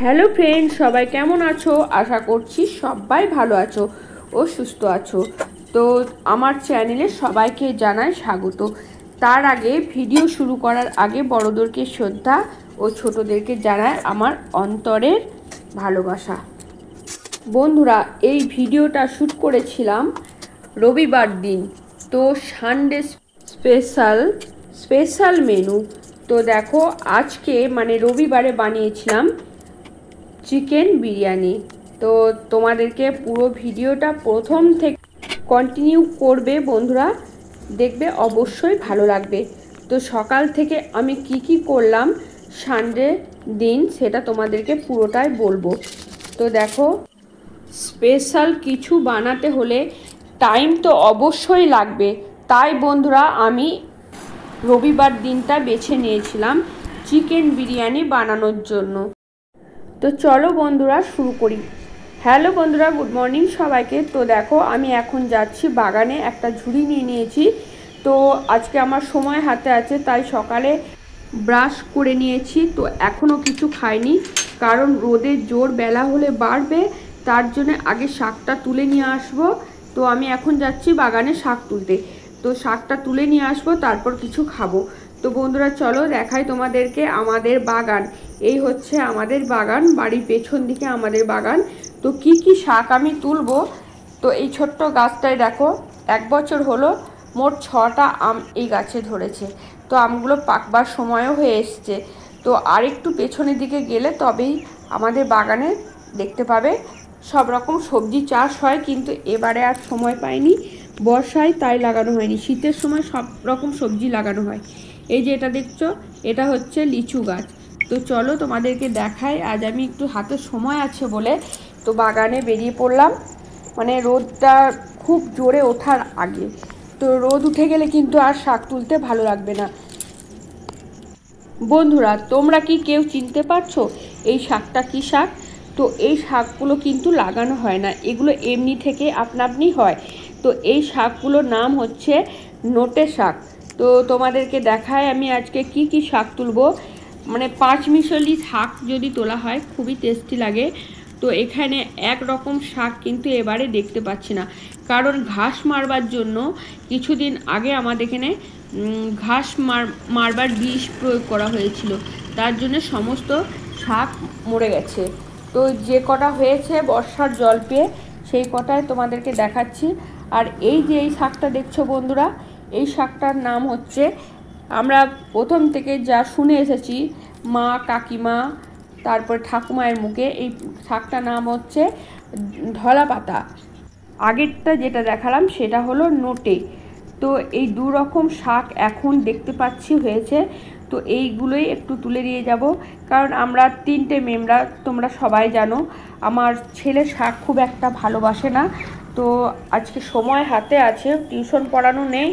Hello friend, সবাই কেমন আছো? আশা করছি সবাই ভালো আছো ও সুস্থ আছো। তো আমার চ্যানেলে সবাইকে জানাই স্বাগত। তার আগে ভিডিও শুরু করার আগে বড়দেরকে শ্রদ্ধা ও ছোটদেরকে জানাই আমার অন্তরের ভালোবাসা। বন্ধুরা, এই ভিডিওটা শ্যুট করেছিলাম রবিবার দিন। তো সানডে স্পেশাল মেনু। তো দেখো, আজকে মানে রবিবারে বানিয়েছিলাম চিকেন বিরিয়ানি। তো তোমাদেরকে পুরো ভিডিওটা প্রথম থেকে কন্টিনিউ করবে বন্ধুরা, দেখবে অবশ্যই ভালো লাগবে। তো সকাল থেকে আমি কি করলাম সানডে দিন সেটা তোমাদেরকে পুরোটাই বলবো। তো দেখো, স্পেশাল কিছু বানাতে হলে টাইম তো অবশ্যই লাগবে, তাই বন্ধুরা আমি রবিবার দিনটা বেছে নিয়েছিলাম চিকেন বিরিয়ানি বানানোর জন্য। তো চলো বন্ধুরা শুরু করি। হ্যালো বন্ধুরা, গুড মর্নিং সবাইকে। তো দেখো, আমি এখন যাচ্ছি বাগানে, একটা ঝুড়ি নিয়ে নিয়েছি। তো আজকে আমার সময় হাতে আছে, তাই সকালে ব্রাশ করে নিয়েছি। তো এখনও কিছু খাইনি, কারণ রোদের জোর বেলা হলে বাড়বে, তার জন্য আগে শাকটা তুলে নিয়ে আসবো। তো আমি এখন যাচ্ছি বাগানে শাক তুলতে। তো শাকটা তুলে নিয়ে আসবো, তারপর কিছু খাবো। তো বন্ধুরা চলো দেখাই তোমাদেরকে আমাদের বাগান। এই হচ্ছে আমাদের বাগান, বাড়ির পেছন দিকে আমাদের বাগান। তো কি শাক আমি তুলবো। তো এই ছোট্ট গাছটায় দেখো, 1 বছর হলো, মোট 6টা আম এই গাছে ধরেছে। তো আমগুলো পাকবার সময়ও হয়ে এসছে। তো আরেকটু পেছনের দিকে গেলে তবেই আমাদের বাগানে দেখতে পাবে সব রকম সবজি চাষ হয়, কিন্তু এবারে আর সময় পাইনি বর্ষায়, তাই লাগানো হয়নি। শীতের সময় সব রকম সবজি লাগানো হয়। এই যে এটা দেখছো, এটা হচ্ছে লিচু গাছ। তো চলো তোমাদেরকে দেখাই। আজ আমি একটু হাতে সময় আছে বলে তো বাগানে বেরিয়ে পড়লাম, মানে রোদটা খুব জোরে ওঠার আগে। তো রোদ উঠে গেলে কিন্তু আর শাক তুলতে ভালো লাগবে না। বন্ধুরা, তোমরা কি কেউ চিনতে পারছো এই শাকটা কি শাক? তো এই শাকগুলো কিন্তু লাগানো হয় না, এগুলো এমনি থেকে আপনা আপনি হয়। তো এই শাকগুলোর নাম হচ্ছে নোটে শাক। তো তোমাদেরকে দেখায় আমি আজকে কি শাক তুলবো। মানে 5 মিশালি শাক যদি তোলা হয় খুবই টেস্টি লাগে। তো এখানে এক রকম শাক কিন্তু এবারে দেখতে পাচ্ছি না, কারণ ঘাস মারবার জন্য কিছুদিন আগে আমাদের এখানে ঘাস মারবার বিষ প্রয়োগ করা হয়েছিল, তার জন্য সমস্ত শাক মরে গেছে। তো যে কটা হয়েছে বর্ষার জল পেয়ে, সেই কটায় তোমাদেরকে দেখাচ্ছি। আর এই যে এই শাকটা দেখছো বন্ধুরা, এই শাকটার নাম হচ্ছে, আমরা প্রথম থেকে যা শুনে এসেছি মা কাকিমা তারপর ঠাকুমায়ের মুখে, এই শাকটার নাম হচ্ছে ধলা পাতা। আগেরটা যেটা দেখালাম সেটা হলো নোটে। তো এই 2 রকম শাক এখন দেখতে পাচ্ছি হয়েছে। তো এইগুলোই একটু তুলে দিয়ে যাব, কারণ আমরা 3টে মেমরা, তোমরা সবাই জানো আমার ছেলে শাক খুব একটা ভালোবাসে না। তো আজকে সময় হাতে আছে, টিউশন পড়ানো নেই,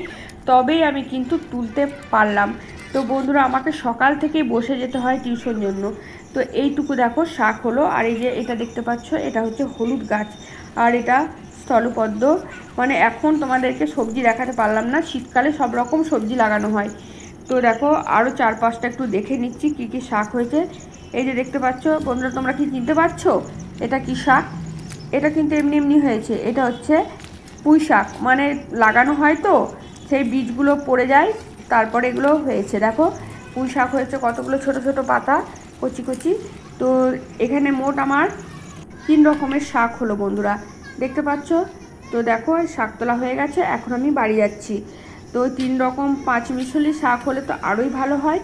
তবেই আমি কিন্তু তুলতে পারলাম। তো বন্ধুরা, আমাকে সকাল থেকেই বসে যেতে হয় টিউশন জন্য। তো এইটুকু দেখো শাক হলো। আর এই যে এটা দেখতে পাচ্ছ, এটা হচ্ছে হলুদ গাছ, আর এটা স্থলপদ্ম। মানে এখন তোমাদেরকে সবজি দেখাতে পারলাম না, শীতকালে সব রকম সবজি লাগানো হয়। তো দেখো আরও 4-5টা একটু দেখে নিচ্ছি কি শাক হয়েছে। এই যে দেখতে পাচ্ছ বন্ধুরা, তোমরা কি চিনতে পারছো এটা কি শাক? এটা কিন্তু এমনি হয়েছে, এটা হচ্ছে পুঁই শাক। মানে লাগানো হয় তো সেই বীজগুলো পড়ে যায়, তারপরে এগুলো হয়েছে। দেখো পুঁই শাক হয়েছে, কতগুলো ছোট ছোট পাতা কচি। তো এখানে মোট আমার 3 রকমের শাক হলো বন্ধুরা, দেখতে পাচ্ছ। তো দেখো শাক তোলা হয়ে গেছে, এখন আমি বাড়ি যাচ্ছি। তো 3 রকম 5 মিশালি শাক হলে তো আরোই ভালো হয়।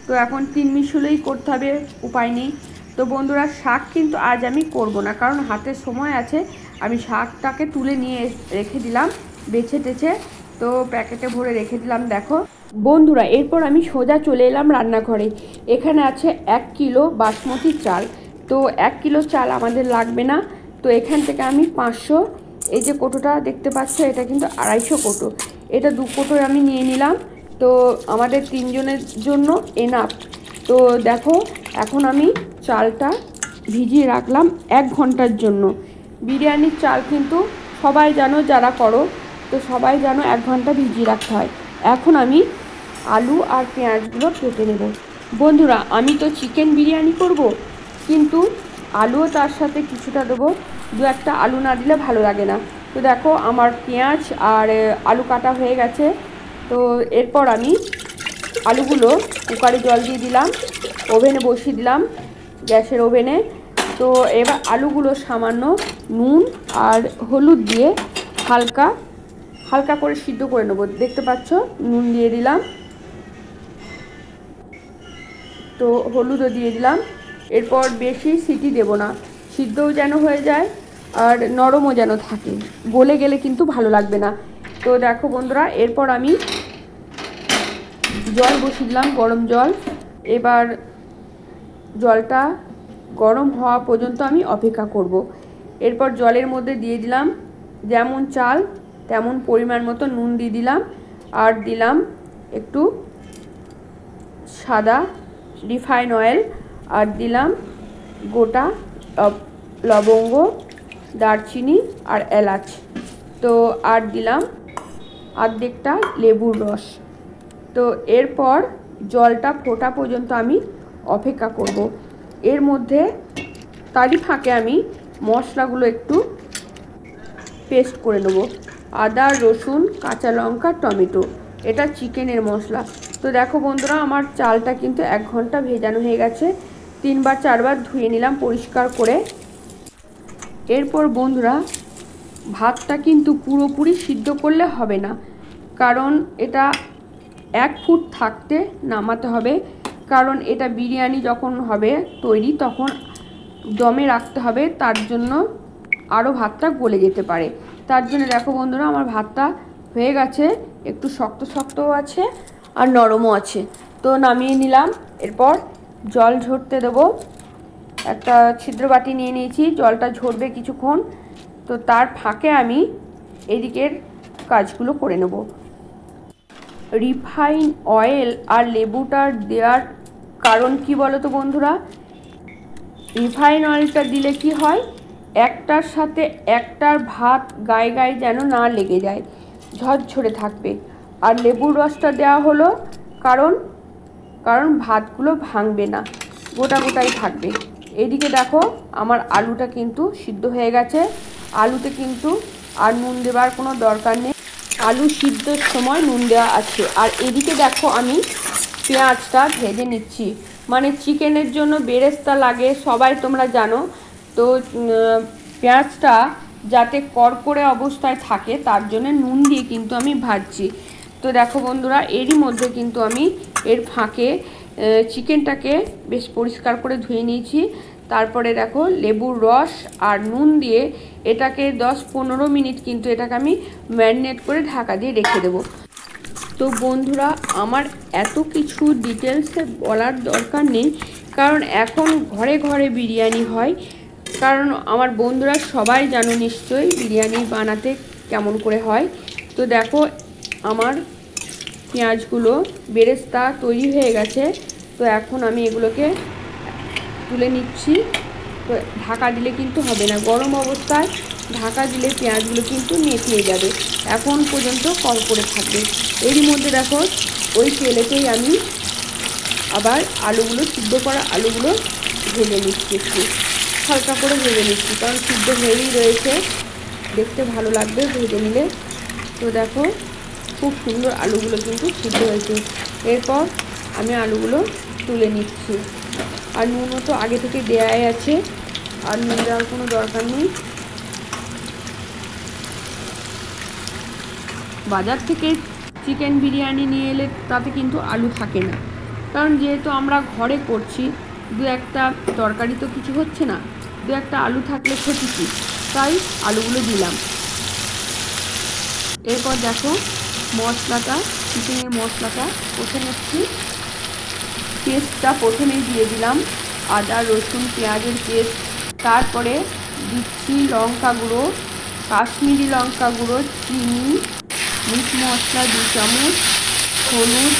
তো এখন 3 মিশালেই করতে হবে, উপায় নেই। তো বন্ধুরা, শাক কিন্তু আজ আমি করব না, কারণ হাতে সময় আছে। আমি শাকটাকে তুলে নিয়ে রেখে দিলাম বেছে টেছে, তো প্যাকেটে ভরে রেখে দিলাম। দেখো বন্ধুরা, এরপর আমি সোজা চলে এলাম রান্নাঘরে। এখানে আছে 1 কিলো বাসমতি চাল। তো 1 কিলো চাল আমাদের লাগবে না, তো এখান থেকে আমি 500, এই যে কোটোটা দেখতে পাচ্ছ এটা কিন্তু 250 কোটো, এটা 2 কোটো আমি নিয়ে নিলাম। তো আমাদের 3 জনের জন্য এনাফ। তো দেখো এখন আমি চালটা ভিজিয়ে রাখলাম 1 ঘন্টার জন্য। বিরিয়ানির চাল কিন্তু সবাই জানো, যারা করো তো সবাই জানো 1 ঘন্টা ভিজিয়ে রাখতে হয়। এখন আমি আলু আর পেঁয়াজগুলো কেটে নেব। বন্ধুরা, আমি তো চিকেন বিরিয়ানি করব, কিন্তু আলুও তার সাথে কিছুটা দেবো, দু একটা আলু না দিলে ভালো লাগে না। তো দেখো আমার পেঁয়াজ আর আলু কাটা হয়ে গেছে। তো এরপর আমি আলুগুলো কুকারে জল দিয়ে দিলাম, ওভেনে বসিয়ে দিলাম, গ্যাসের ওভেনে। তো এবার আলুগুলো সামান্য নুন আর হলুদ দিয়ে হালকা হালকা করে সিদ্ধ করে নেবো। দেখতে পাচ্ছ নুন দিয়ে দিলাম, তো হলুদও দিয়ে দিলাম। এরপর বেশি সিটি দেব না, সিদ্ধও যেন হয়ে যায় আর নরমও যেন থাকে, গলে গেলে কিন্তু ভালো লাগবে না। তো দেখো বন্ধুরা, এরপর আমি জল বসিয়ে দিলাম, গরম জল। এবার জলটা গরম হওয়া পর্যন্ত আমি অপেক্ষা করব। এরপর জলের মধ্যে দিয়ে দিলাম যেমন চাল তেমন পরিমাণ মতো নুন দিয়ে দিলাম, আর দিলাম একটু সাদা রিফাইন অয়েল, আর দিলাম গোটা লবঙ্গ, দারচিনি আর এলাচ। তো আর দিলাম অর্ধেকটা লেবুর রস। তো এরপর জলটা ফোটা পর্যন্ত আমি অপেক্ষা করব। এর মধ্যে তারই ফাঁকে আমি মশলাগুলো একটু পেস্ট করে নেব, আদা, রসুন, কাঁচা লঙ্কা, টমেটো, এটা চিকেনের মশলা। তো দেখো বন্ধুরা, আমার চালটা কিন্তু 1 ঘন্টা ভেজানো হয়ে গেছে, 3বার 4বার ধুয়ে নিলাম পরিষ্কার করে। এরপর বন্ধুরা, ভাতটা কিন্তু পুরোপুরি সিদ্ধ করলে হবে না, কারণ এটা 1 ফুট থাকতে নামাতে হবে, কারণ এটা বিরিয়ানি যখন হবে তৈরি তখন দমে রাখতে হবে, তার জন্য আরও ভাতটা গলে যেতে পারে। তার জন্য দেখো বন্ধুরা, আমার ভাতটা হয়ে গেছে, একটু শক্ত শক্তও আছে আর নরমও আছে। তো নামিয়ে নিলাম। এরপর জল ঝরতে দেবো, একটা ছিদ্র বাটি নিয়ে নিয়েছি, জলটা ঝরবে কিছুক্ষণ। তো তার ফাঁকে আমি এদিকের কাজগুলো করে নেব। রিফাইন অয়েল আর লেবুটা দেওয়ার কারণ কি বলো তো বন্ধুরা? রিফাইন অয়েলটা দিলে কি হয়, একটার সাথে একটার ভাত গায়ে গায়ে যেন না লেগে যায়, ঝরঝরে থাকবে। আর লেবুর রসটা দেওয়া হলো কারণ ভাতগুলো ভাঙবে না, গোটা গোটাই থাকবে। এদিকে দেখো আমার আলুটা কিন্তু সিদ্ধ হয়ে গেছে, আলুতে কিন্তু আর নুন দেওয়ার কোনো দরকার নেই, আলু সিদ্ধর সময় নুন দেওয়া আছে। আর এদিকে দেখো আমি পেঁয়াজটা ভেজে নিচ্ছি, মানে চিকেনের জন্য বেরেস্তা লাগে সবাই তোমরা জানো। তো পেঁয়াজটা যাতে কড়কড়ে অবস্থায় থাকে তার জন্য নুন দিয়ে কিন্তু আমি ভাজছি। তো দেখো বন্ধুরা, এরই মধ্যে কিন্তু আমি এর ফাঁকে চিকেনটাকে বেশ পরিষ্কার করে ধুয়ে নিয়েছি। তারপরে দেখো লেবুর রস আর নুন দিয়ে এটাকে 10-15 মিনিট কিন্তু এটাকে আমি ম্যারিনেট করে ঢাকা দিয়ে রেখে দেবো। তো বন্ধুরা, আমার এত কিছু ডিটেলসে বলার দরকার নেই, কারণ এখন ঘরে ঘরে বিরিয়ানি হয়, কারণ আমার বন্ধুরা সবাই জানো নিশ্চয়ই বিরিয়ানি বানাতে কেমন করে হয়। তো দেখো আমার পেঁয়াজগুলো বেরেস্তা তৈরি হয়ে গেছে। তো এখন আমি এগুলোকে তুলে নিচ্ছি। তো ঢাকা দিলে কিন্তু হবে না, গরম অবস্থায় ঢাকা দিলে পেঁয়াজগুলো কিন্তু নেতিয়ে যাবে, এখন পর্যন্ত কড়কড়ে থাকবে। এরই মধ্যে দেখো ওই তেলেতেই আমি আবার আলুগুলো, সিদ্ধ করা আলুগুলো ভেজে নিচ্ছি, একটু হালকা করে ভেজে নিচ্ছি, কারণ সিদ্ধ হয়েই রয়েছে, দেখতে ভালো লাগবে ভেজে নিলে। তো দেখো খুব সুন্দর আলুগুলো কিন্তু সিদ্ধ হয়েছে। এরপর আমি আলুগুলো তুলে নিচ্ছি, আর নুনও তো আগে থেকে দেয়াই আছে, আর নুন দেওয়ার কোনো দরকার নেই। বাজার থেকে চিকেন বিরিয়ানি নিয়ে এলে তাতে কিন্তু আলু থাকে না, কারণ যেহেতু আমরা ঘরে করছি, দু একটা তরকারি তো কিছু হচ্ছে না, দু একটা আলু থাকলে ক্ষতি কি, তাই আলুগুলো দিলাম। এরপর দেখো মশলাটা, চিকেনের মশলাটা কষে নিচ্ছি। পেস্টটা প্রথমেই দিয়ে দিলাম, আদা রসুন পেঁয়াজের পেস্ট। তারপরে দিচ্ছি লঙ্কা গুঁড়ো, কাশ্মীরি লঙ্কা গুঁড়ো, চিনি, মিট মশলা 2 চামচ, হলুদ,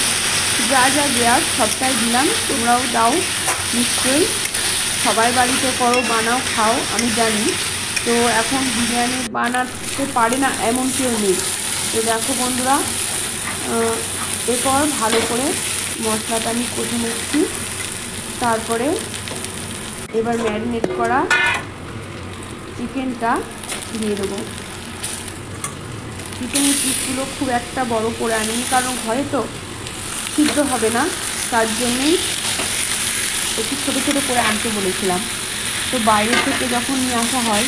যা যা দেওয়ার সবটাই দিলাম, তোমরাও দাও নিশ্চয়ই, সবাই বাড়িতে করো, বানাও, খাও, আমি জানি। তো এখন বিরিয়ানি বানাতে পারে না এমন কেউ নেই। তো দেখো বন্ধুরা, এরপর ভালো করে মশলাটা আমি কষে নিচ্ছি। তারপরে এবার ম্যারিনেট করা চিকেনটা দিয়ে দেবো। চিকেনের পিসগুলো খুব একটা বড় করে আনিনি, কারণ ঘরে তো সিদ্ধ হবে না, তার জন্যই একটু ছোটো ছোটো করে আনতে বলেছিলাম। তো বাইরে থেকে যখন নিয়ে আসা হয়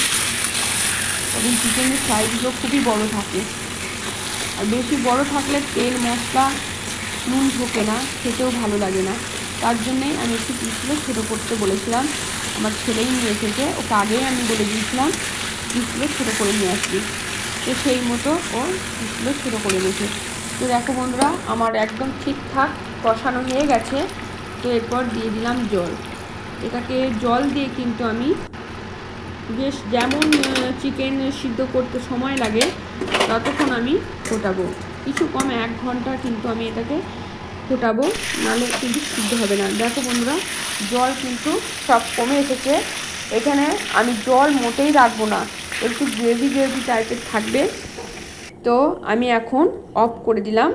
তখন চিকেনের সাইজগুলো খুবই বড় থাকে, আর বেশি বড় থাকলে তেল মশলা নুন ঢোকে না, খেতেও ভালো লাগে না। তার জন্যেই আমি একটু পিসগুলো ছোটো করতে বলেছিলাম। আমার ছেলেই নিয়ে এসেছে, ওকে আগেই আমি বলে দিয়েছিলাম পিসগুলো ছোটো করে নিয়ে আসবি, তো সেই মতো ও পিসগুলো ছোটো করে নিয়েছে। তো দেখো বন্ধুরা, আমার একদম ঠিকঠাক কষানো হয়ে গেছে। তো এরপর দিয়ে দিলাম জল। এটাকে জল দিয়ে কিন্তু আমি বেশ, যেমন চিকেন সিদ্ধ করতে সময় লাগে ততক্ষণ আমি ফোটাবো, কিছু কম 1 ঘন্টা কিন্তু আমি এটাকে ফোটাবো, নাহলে কিন্তু সিদ্ধ হবে না। দেখো বন্ধুরা, জল কিন্তু সব কমে এসেছে। এখানে আমি জল মোটেই রাখবো না, একটু গ্রেভি গ্রেভি টাইপের থাকবে। তো আমি এখন অফ করে দিলাম।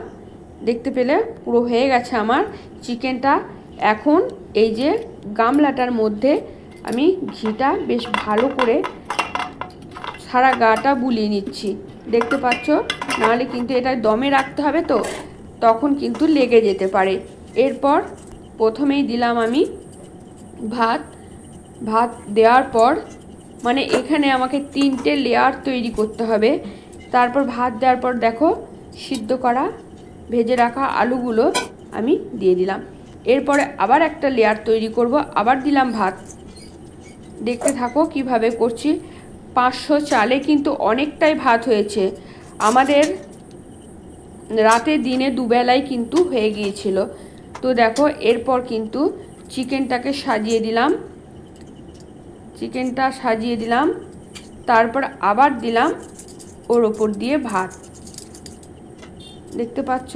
দেখতে পেলে পুরো হয়ে গেছে আমার চিকেনটা। এখন এই যে গামলাটার মধ্যে আমি ঘিটা বেশ ভালো করে সারা গাটা বুলিয়ে নিচ্ছি, দেখতে পাচ্ছ, নাহলে কিন্তু এটা দমে রাখতে হবে, তো তখন কিন্তু লেগে যেতে পারে। এরপর প্রথমেই দিলাম আমি ভাত দেওয়ার পর, মানে এখানে আমাকে 3টে লেয়ার তৈরি করতে হবে। তারপর ভাত দেওয়ার পর দেখো সিদ্ধ করা ভেজে রাখা আলুগুলো আমি দিয়ে দিলাম। এরপরে আবার একটা লেয়ার তৈরি করব, আবার দিলাম ভাত। দেখতে থাকো কিভাবে করছি। 500 চালে কিন্তু অনেকটাই ভাত হয়েছে আমাদের, রাতে দিনে দুবেলায় কিন্তু হয়ে গিয়েছিল। তো দেখো এরপর কিন্তু চিকেনটাকে সাজিয়ে দিলাম, তারপর আবার দিলাম ওর ওপর দিয়ে ভাত। দেখতে পাচ্ছ,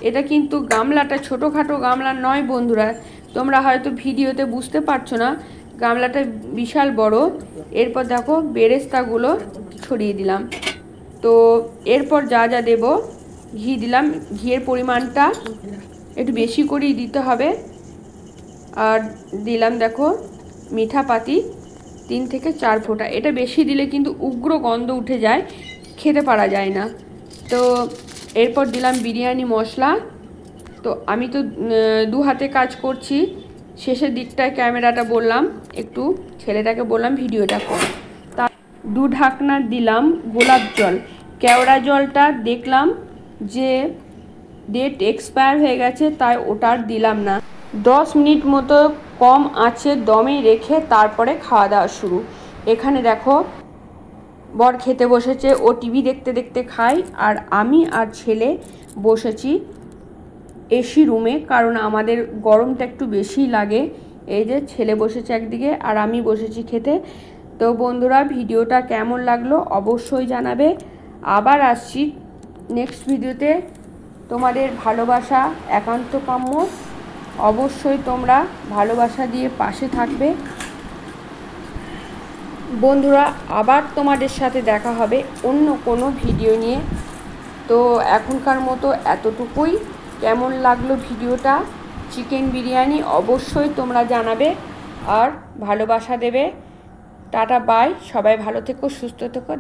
এটা কিন্তু গামলাটা ছোটোখাটো গামলা নয় বন্ধুরা, তোমরা হয়তো ভিডিওতে বুঝতে পারছো না, গামলাটা বিশাল বড়। এরপর দেখো বেরেস্তাগুলো ছড়িয়ে দিলাম। তো এরপর যা যা দেব, ঘি দিলাম, ঘিয়ের পরিমাণটা একটু বেশি করেই দিতে হবে। আর দিলাম দেখো মিঠা পাতি 3 থেকে 4 ফোঁটা, এটা বেশি দিলে কিন্তু উগ্র গন্ধ উঠে যায়, খেতে পারা যায় না। তো এরপর দিলাম বিরিয়ানি মশলা। তো আমি তো 2 হাতে কাজ করছি, শেষের দিকটায় ক্যামেরাটা বললাম, একটু ছেলেটাকে বললাম ভিডিওটা কর। তা 2 ঢাকনা দিলাম গোলাপ জল। কেওড়া জলটা দেখলাম যে ডেট এক্সপায়ার হয়ে গেছে, তাই ওটার দিলাম না। 10 মিনিট মতো কম আঁচে দমে রেখে তারপরে খাওয়া দাওয়া শুরু। এখানে দেখো বর খেতে বসেছে, ও টিভি দেখতে দেখতে খায়, আর আমি আর ছেলে বসেছি এসি রুমে, কারণ আমাদের গরমটা একটু বেশি লাগে। এই যে ছেলে বসেছে একদিকে আর আমি বসেছি খেতে। তো বন্ধুরা, ভিডিওটা কেমন লাগলো অবশ্যই জানাবে। আবার আসছি নেক্সট ভিডিওতে। তোমাদের ভালোবাসা একান্ত কাম্য, অবশ্যই তোমরা ভালোবাসা দিয়ে পাশে থাকবে বন্ধুরা। আবার তোমাদের সাথে দেখা হবে অন্য কোনো ভিডিও নিয়ে। তো এখনকার মতো এতটুকুই। কেমন লাগলো ভিডিওটা, চিকেন বিরিয়ানি, অবশ্যই তোমরা জানাবে আর ভালোবাসা দেবে। টাটা বাই, সবাই ভালো থেকো, সুস্থ থেকো।